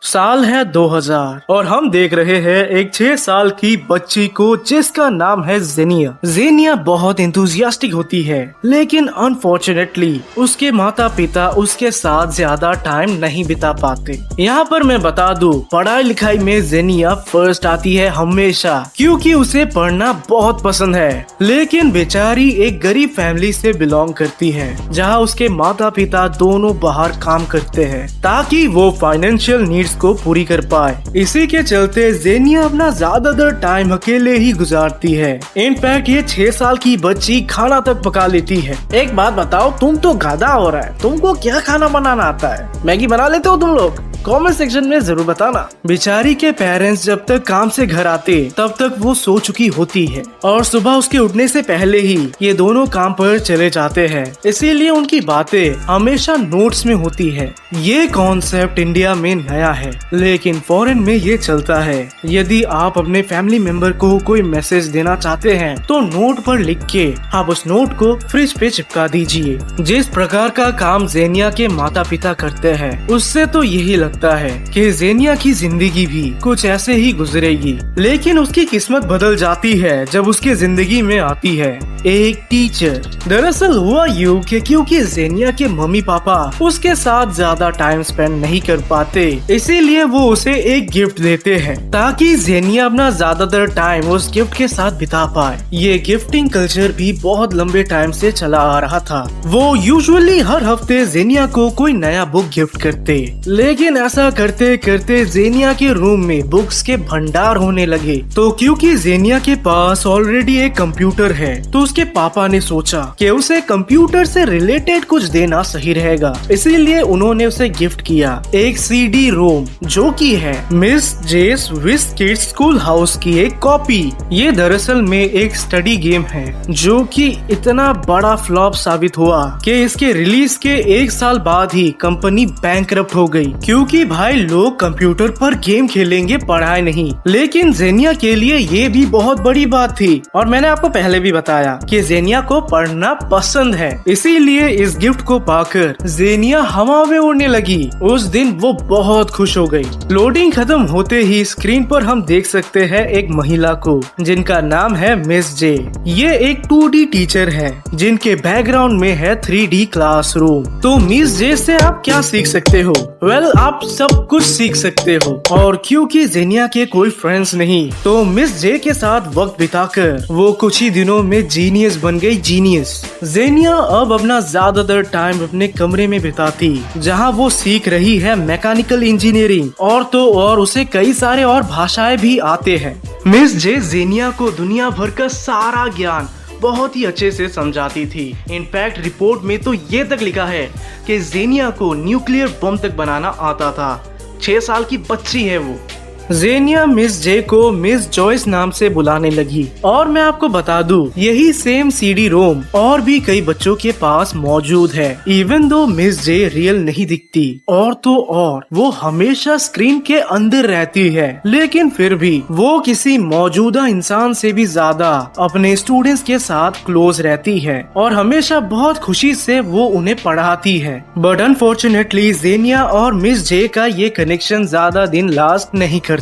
साल है 2000 और हम देख रहे हैं एक 6 साल की बच्ची को जिसका नाम है जेनिया। जेनिया बहुत इंथुजियास्टिक होती है, लेकिन अनफॉर्चुनेटली उसके माता पिता उसके साथ ज्यादा टाइम नहीं बिता पाते। यहाँ पर मैं बता दूं, पढ़ाई लिखाई में जेनिया फर्स्ट आती है हमेशा, क्योंकि उसे पढ़ना बहुत पसंद है। लेकिन बेचारी एक गरीब फैमिली से बिलोंग करती है, जहाँ उसके माता पिता दोनों बाहर काम करते हैं ताकि वो फाइनेंशियल नीड्स को पूरी कर पाए। इसी के चलते जेनिया अपना ज्यादातर टाइम अकेले ही गुजारती है। इनफैक्ट ये 6 साल की बच्ची खाना तक पका लेती है। एक बात बताओ, तुम तो गाधा हो रहा है, तुमको क्या खाना बनाना आता है? मैगी बना लेते हो तुम लोग? कमेंट सेक्शन में जरूर बताना। बेचारी के पेरेंट्स जब तक काम से घर आते तब तक वो सो चुकी होती है और सुबह उसके उठने से पहले ही ये दोनों काम पर चले जाते हैं। इसीलिए उनकी बातें हमेशा नोट्स में होती है। ये कॉन्सेप्ट इंडिया में नया है, लेकिन फॉरेन में ये चलता है। यदि आप अपने फैमिली मेंबर को कोई मैसेज देना चाहते हैं तो नोट पर लिख के आप उस नोट को फ्रिज पे चिपका दीजिए। जिस प्रकार का काम जेनिया के माता पिता करते हैं, उससे तो यही लगता है कि जेनिया की जिंदगी भी कुछ ऐसे ही गुजरेगी। लेकिन उसकी किस्मत बदल जाती है जब उसके जिंदगी में आती है एक टीचर। दरअसल हुआ यूं कि क्योंकि जेनिया के मम्मी पापा उसके साथ ज्यादा टाइम स्पेंड नहीं कर पाते, इसीलिए वो उसे एक गिफ्ट देते हैं ताकि जेनिया अपना ज्यादातर टाइम उस गिफ्ट के साथ बिता पाए। ये गिफ्टिंग कल्चर भी बहुत लंबे टाइम से चला आ रहा था। वो यूजुअली हर हफ्ते जेनिया को कोई नया बुक गिफ्ट करते, लेकिन ऐसा करते करते जेनिया के रूम में बुक्स के भंडार होने लगे। तो क्योंकि जेनिया के पास ऑलरेडी एक कंप्यूटर है, तो उसके पापा ने सोचा कि उसे कंप्यूटर से रिलेटेड कुछ देना सही रहेगा। इसीलिए उन्होंने उसे गिफ्ट किया एक CD रोम, जो की है मिस जेस विश किड्स स्कूल हाउस की एक कॉपी। ये दरअसल में एक स्टडी गेम है, जो कि इतना बड़ा फ्लॉप साबित हुआ कि इसके रिलीज के 1 साल बाद ही कंपनी बैंकरप्ट हो गई, क्योंकि भाई लोग कंप्यूटर पर गेम खेलेंगे, पढ़ाई नहीं। लेकिन जेनिया के लिए ये भी बहुत बड़ी बात थी, और मैंने आपको पहले भी बताया कि जेनिया को पढ़ना पसंद है। इसीलिए इस गिफ्ट को पाकर जेनिया हवा में उड़ने लगी। उस दिन वो बहुत खुश हो गई। लोडिंग खत्म होते ही स्क्रीन पर हम देख सकते हैं एक महिला को, जिनका नाम है मिस जे। ये एक 2D टीचर है, जिनके बैकग्राउंड में है 3D क्लासरूम। तो मिस जे से आप क्या सीख सकते हो? वेल, आप सब कुछ सीख सकते हो। और क्योंकि जेनिया के कोई फ्रेंड्स नहीं, तो मिस जे के साथ वक्त बिताकर वो कुछ ही दिनों में जीनियस बन गई। जीनियस जेनिया अब अपना ज्यादातर टाइम अपने कमरे में बिताती, जहां वो सीख रही है मैकेनिकल इंजीनियरिंग, और तो और उसे कई सारे और भाषाएं भी आते हैं। मिस जे जेनिया को दुनिया भर का सारा ज्ञान बहुत ही अच्छे से समझाती थी। इनफैक्ट रिपोर्ट में तो ये तक लिखा है कि जेनिया को न्यूक्लियर बम तक बनाना आता था। 6 साल की बच्ची है वो। जेनिया मिस जे को मिस जॉयस नाम से बुलाने लगी। और मैं आपको बता दूं, यही सेम CD रोम और भी कई बच्चों के पास मौजूद है। इवन दो मिस जे रियल नहीं दिखती, और तो और वो हमेशा स्क्रीन के अंदर रहती है, लेकिन फिर भी वो किसी मौजूदा इंसान से भी ज्यादा अपने स्टूडेंट्स के साथ क्लोज रहती है, और हमेशा बहुत खुशी से वो उन्हें पढ़ाती है। बट अनफॉर्चुनेटली जेनिया और मिस जे का ये कनेक्शन ज्यादा दिन लास्ट नहीं करता,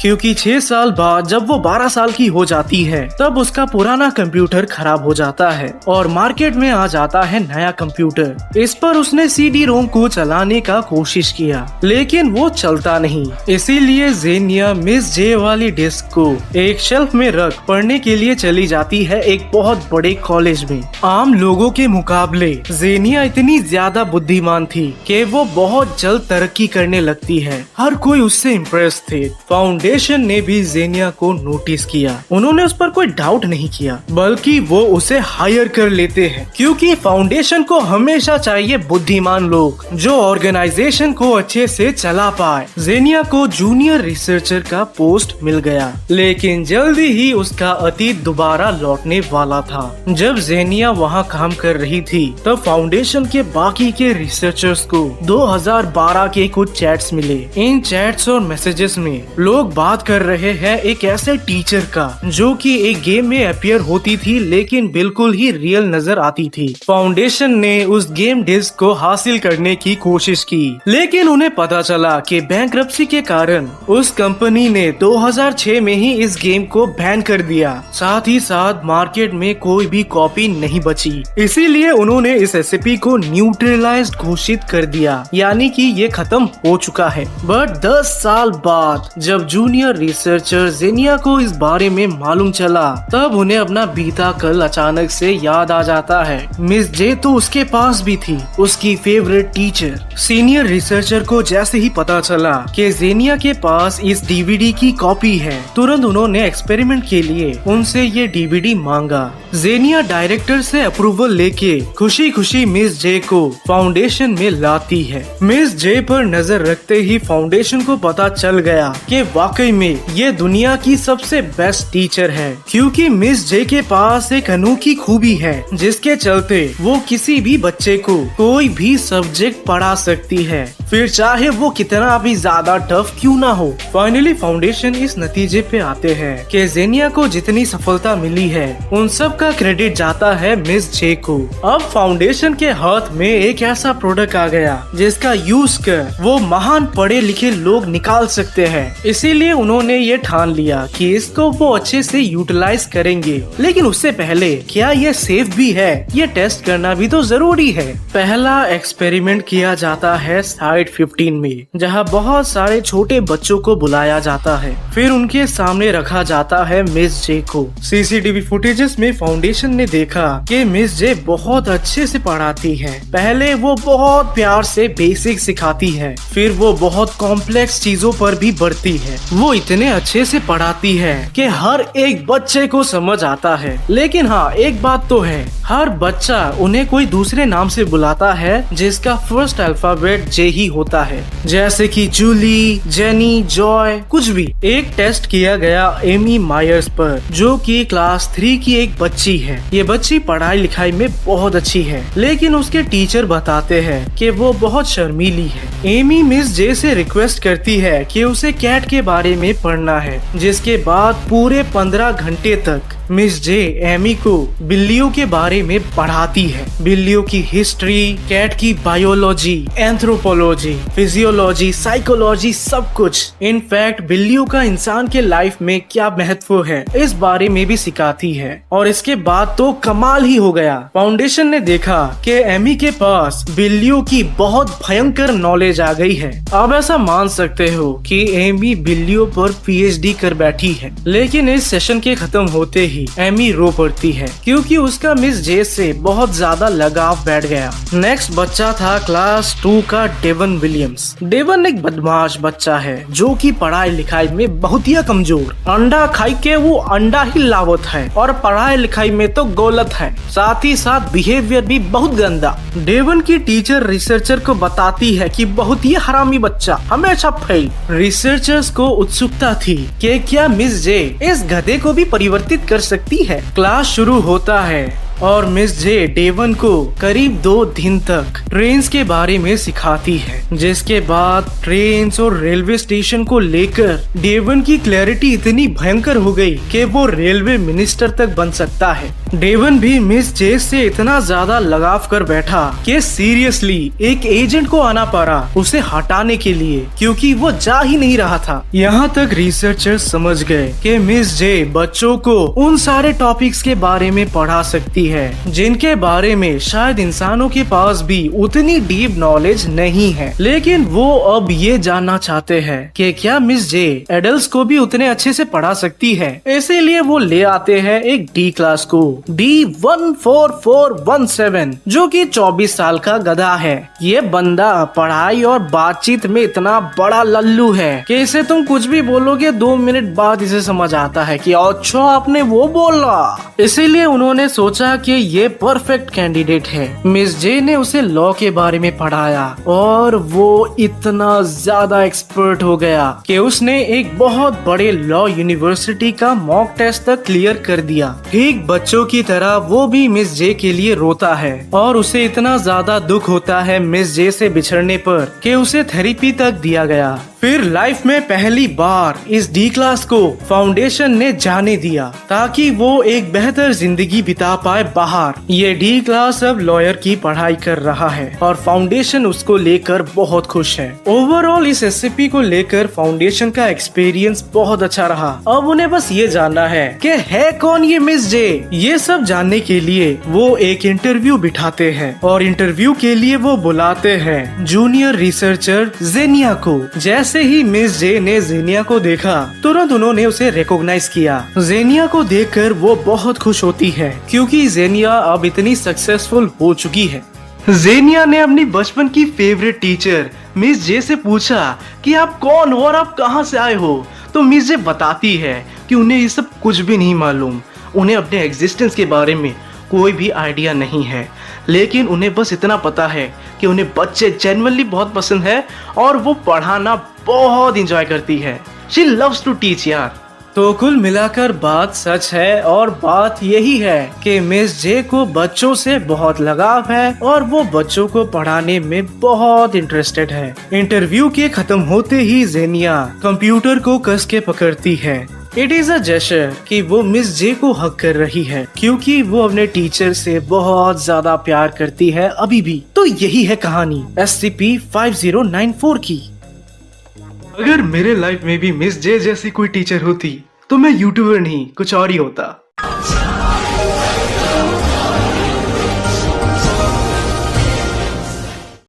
क्योंकि 6 साल बाद जब वो 12 साल की हो जाती है, तब उसका पुराना कंप्यूटर खराब हो जाता है और मार्केट में आ जाता है नया कंप्यूटर। इस पर उसने CD रोम को चलाने का कोशिश किया, लेकिन वो चलता नहीं। इसीलिए जेनिया मिस जे वाली डिस्क को एक शेल्फ में रख पढ़ने के लिए चली जाती है एक बहुत बड़े कॉलेज में। आम लोगों के मुकाबले जेनिया इतनी ज्यादा बुद्धिमान थी कि वो बहुत जल्द तरक्की करने लगती है। हर कोई उससे इम्प्रेस थे। फाउंडेशन ने भी जेनिया को नोटिस किया। उन्होंने उस पर कोई डाउट नहीं किया, बल्कि वो उसे हायर कर लेते हैं, क्योंकि फाउंडेशन को हमेशा चाहिए बुद्धिमान लोग जो ऑर्गेनाइजेशन को अच्छे से चला पाए। जेनिया को जूनियर रिसर्चर का पोस्ट मिल गया, लेकिन जल्दी ही उसका अतीत दोबारा लौटने वाला था। जब जेनिया वहाँ काम कर रही थी, तब फाउंडेशन के बाकी के रिसर्चर्स को 2012 के कुछ चैट्स मिले। इन चैट्स और मैसेजेस में लोग बात कर रहे हैं एक ऐसे टीचर का जो कि एक गेम में अपीयर होती थी लेकिन बिल्कुल ही रियल नजर आती थी। फाउंडेशन ने उस गेम डिस्क को हासिल करने की कोशिश की लेकिन उन्हें पता चला कि बैंकरप्सी के कारण उस कंपनी ने 2006 में ही इस गेम को बैन कर दिया। साथ ही साथ मार्केट में कोई भी कॉपी नहीं बची, इसीलिए उन्होंने इस रेसिपी को न्यूट्रलाइज्ड घोषित कर दिया, यानी कि ये खत्म हो चुका है। बट 10 साल बाद जब जूनियर रिसर्चर जेनिया को इस बारे में मालूम चला तब उन्हें अपना बीता कल अचानक से याद आ जाता है। मिस जे तो उसके पास भी थी, उसकी फेवरेट टीचर। सीनियर रिसर्चर को जैसे ही पता चला कि जेनिया के पास इस डीवीडी की कॉपी है, तुरंत उन्होंने एक्सपेरिमेंट के लिए उनसे ये डीवीडी मांगा। जेनिया डायरेक्टर से अप्रूवल लेके खुशी खुशी मिस जे को फाउंडेशन में लाती है। मिस जे पर नजर रखते ही फाउंडेशन को पता चल गया कि वाकई में ये दुनिया की सबसे बेस्ट टीचर है, क्योंकि मिस जे के पास एक अनोखी खूबी है जिसके चलते वो किसी भी बच्चे को कोई भी सब्जेक्ट पढ़ा सकती है, फिर चाहे वो कितना भी ज्यादा टफ क्यों ना हो। फाइनली फाउंडेशन इस नतीजे पे आते हैं कि जेनिया को जितनी सफलता मिली है उन सब का क्रेडिट जाता है मिस जे को। अब फाउंडेशन के हाथ में एक ऐसा प्रोडक्ट आ गया जिसका यूज कर वो महान पढ़े लिखे लोग निकाल सकते हैं, इसीलिए उन्होंने ये ठान लिया कि इसको वो अच्छे से यूटिलाइज करेंगे। लेकिन उससे पहले क्या ये सेफ भी है, ये टेस्ट करना भी तो जरूरी है। पहला एक्सपेरिमेंट किया जाता है साइड 15 में, जहाँ बहुत सारे छोटे बच्चों को बुलाया जाता है, फिर उनके सामने रखा जाता है मिस जे को। सीसीटीवी फुटेजेस में फाउंडेशन ने देखा कि मिस जे बहुत अच्छे से पढ़ाती है। पहले वो बहुत प्यार से बेसिक सिखाती है, फिर वो बहुत कॉम्प्लेक्स चीजों पर भी बढ़ती है। वो इतने अच्छे से पढ़ाती है कि हर एक बच्चे को समझ आता है। लेकिन हाँ, एक बात तो है, हर बच्चा उन्हें कोई दूसरे नाम से बुलाता है जिसका फर्स्ट अल्फाबेट जे ही होता है, जैसे कि जूली, जेनी, जॉय, कुछ भी। एक टेस्ट किया गया एमी मायर्स पर, जो कि क्लास 3 की एक बच्ची है। ये बच्ची पढ़ाई लिखाई में बहुत अच्छी है, लेकिन उसके टीचर बताते हैं कि वो बहुत शर्मीली है। एमी मिस जे से रिक्वेस्ट करती है कि उसे कैट के बारे में पढ़ना है, जिसके बाद पूरे 15 घंटे तक मिस जे एमी को बिल्लियों के बारे में पढ़ाती है। बिल्लियों की हिस्ट्री, कैट की बायोलॉजी, एंथ्रोपोलॉजी, फिजियोलॉजी, साइकोलॉजी, सब कुछ। इनफैक्ट बिल्लियों का इंसान के लाइफ में क्या महत्व है इस बारे में भी सिखाती है। और इसके बाद तो कमाल ही हो गया। फाउंडेशन ने देखा कि एमी के पास बिल्लियों की बहुत भयंकर नॉलेज आ गई है। आप ऐसा मान सकते हो कि एमी बिल्लियों पर पीएचडी कर बैठी है। लेकिन इस सेशन के खत्म होते ही एमी रो पड़ती है, क्योंकि उसका मिस जे से बहुत ज्यादा लगाव बैठ गया। नेक्स्ट बच्चा था क्लास 2 का डेवन विलियम्स। डेवन एक बदमाश बच्चा है जो कि पढ़ाई लिखाई में बहुत ही कमजोर। अंडा खाई के वो अंडा ही लावत है और पढ़ाई लिखाई में तो गलत है, साथ ही साथ बिहेवियर भी बहुत गंदा। डेवन की टीचर रिसर्चर को बताती है कि बहुत ही हरामी बच्चा, हमेशा फेल। रिसर्चर्स को उत्सुकता थी कि क्या मिस जे इस गधे को भी परिवर्तित कर सकती है। क्लास शुरू होता है और मिस जे डेवन को करीब 2 दिन तक ट्रेन्स के बारे में सिखाती है, जिसके बाद ट्रेन्स और रेलवे स्टेशन को लेकर डेवन की क्लैरिटी इतनी भयंकर हो गई कि वो रेलवे मिनिस्टर तक बन सकता है। डेवन भी मिस जे से इतना ज्यादा लगाव कर बैठा कि सीरियसली एक एजेंट को आना पड़ा उसे हटाने के लिए, क्योंकि वो जा ही नहीं रहा था। यहाँ तक रिसर्चर्स समझ गए कि मिस जे बच्चों को उन सारे टॉपिक्स के बारे में पढ़ा सकती है जिनके बारे में शायद इंसानों के पास भी उतनी डीप नॉलेज नहीं है। लेकिन वो अब ये जानना चाहते हैं कि क्या मिस जे एडल्ट्स को भी उतने अच्छे से पढ़ा सकती है। इसीलिए वो ले आते हैं एक डी क्लास को, D14417, जो कि 24 साल का गधा है। ये बंदा पढ़ाई और बातचीत में इतना बड़ा लल्लू है कि इसे तुम कुछ भी बोलोगे 2 मिनट बाद इसे समझ आता है कि अच्छा आपने वो बोला। इसीलिए उन्होंने सोचा कि ये परफेक्ट कैंडिडेट है। मिस जे ने उसे लॉ के बारे में पढ़ाया और वो इतना ज्यादा एक्सपर्ट हो गया कि उसने एक बहुत बड़े लॉ यूनिवर्सिटी का मॉक टेस्ट तक क्लियर कर दिया। ठीक बच्चों की तरह वो भी मिस जे के लिए रोता है और उसे इतना ज्यादा दुख होता है मिस जे से बिछड़ने पर कि उसे थेरेपी तक दिया गया। फिर लाइफ में पहली बार इस डी क्लास को फाउंडेशन ने जाने दिया ताकि वो एक बेहतर जिंदगी बिता पाए बाहर। ये डी क्लास अब लॉयर की पढ़ाई कर रहा है और फाउंडेशन उसको लेकर बहुत खुश है। ओवरऑल इस एससीपी को लेकर फाउंडेशन का एक्सपीरियंस बहुत अच्छा रहा। अब उन्हें बस ये जानना है कि है कौन ये मिस जे। ये सब जानने के लिए वो एक इंटरव्यू बिठाते हैं और इंटरव्यू के लिए वो बुलाते हैं जूनियर रिसर्चर जेनिया को। जैसे ही मिस जे ने जेनिया को देखा तुरंत उन्होंने उसे रिकॉग्नाइज किया। जेनिया को देखकर वो बहुत खुश होती है क्योंकि जेनिया अब इतनी सक्सेसफुल हो चुकी है। जेनिया ने अपनी बचपन की फेवरेट टीचर मिस जे से पूछा कि आप कौन हो और आप कहां से आए हो। तो मिस जे बताती है कि उन्हें ये सब कुछ भी नहीं मालूम, उन्हें अपने एग्जिस्टेंस के बारे में कोई भी आइडिया नहीं है, लेकिन उन्हें बस इतना पता है कि उन्हें बच्चे जेन्युइनली बहुत पसंद है और वो पढ़ाना बहुत इंजॉय करती है। शी लव्स टू टीच यार। तो कुल मिलाकर बात सच है और बात यही है कि मिस जे को बच्चों से बहुत लगाव है और वो बच्चों को पढ़ाने में बहुत इंटरेस्टेड है। इंटरव्यू के खत्म होते ही जेनिया कंप्यूटर को कस के पकड़ती है। इट इज अ जेस्चर कि वो मिस जे को हक कर रही है क्योंकि वो अपने टीचर से बहुत ज्यादा प्यार करती है अभी भी। तो यही है कहानी SCP-5094 की। अगर मेरे लाइफ में भी मिस जे जैसी कोई टीचर होती तो मैं यूट्यूबर नहीं कुछ और ही होता।